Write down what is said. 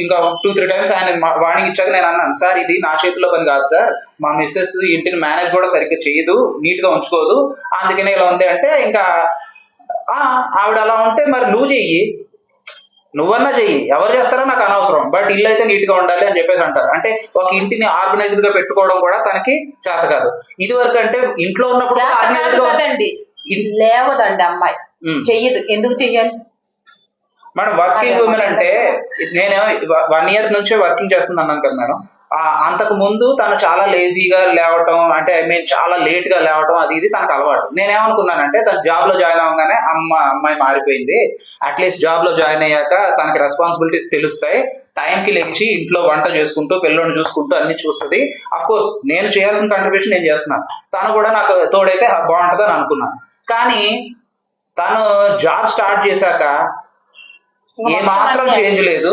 ఇంకా 2-3 టైమ్స్ ఆయన వార్నింగ్ ఇచ్చాక నేను అన్నాను, సార్ ఇది నా చేతిలో పని కాదు సార్, మా మిస్సెస్ ఇంటిని మేనేజ్ కూడా సరిగ్గా చేయదు, నీట్ గా ఉంచుకోదు, అందుకనే ఇలా ఉంది అంటే ఇంకా ఆవిడ అలా ఉంటే మరి నువ్వు చెయ్యి, నువ్వన్నా చెయ్యి, ఎవరు చేస్తారో నాకు అనవసరం, బట్ ఇల్లు అయితే నీట్ గా ఉండాలి అని చెప్పేసి అంటారు. అంటే ఒక ఇంటిని ఆర్గనైజ్డ్ గా పెట్టుకోవడం కూడా తనకి చేత కాదు. ఇది వరకు అంటే ఇంట్లో ఉన్నప్పుడు ఆర్గనైజ్డ్ గా లేవదండి అమ్మాయి, చెయ్యదు, ఎందుకు చెయ్యాలి మేడం? వర్కింగ్ ఉమెన్ అంటే నేను 1 year నుంచే వర్కింగ్ చేస్తుంది అన్నాను కదా మేడం. అంతకు ముందు తను చాలా లేజీగా లేవటం, అంటే ఐ మీన్ చాలా లేట్ గా లేవటం, అది ఇది తనకు అలవాటు. నేనేమనుకున్నానంటే తను జాబ్ లో జాయిన్ అవ్వగానే అమ్మాయి మారిపోయింది, అట్లీస్ట్ జాబ్ లో జాయిన్ అయ్యాక తనకి రెస్పాన్సిబిలిటీస్ తెలుస్తాయి, టైంకి లేచి ఇంట్లో వంట చేసుకుంటూ పిల్లల్ని చూసుకుంటూ అన్ని చూస్తుంది. అఫ్ కోర్స్ నేను చేయాల్సిన కంట్రిబ్యూషన్ నేను చేస్తున్నాను, తను కూడా నాకు తోడైతే బాగుంటుంది అని అనుకున్నాను. కానీ తను జాబ్ స్టార్ట్ చేశాక ఏ మాత్రం చేంజ్ లేదు.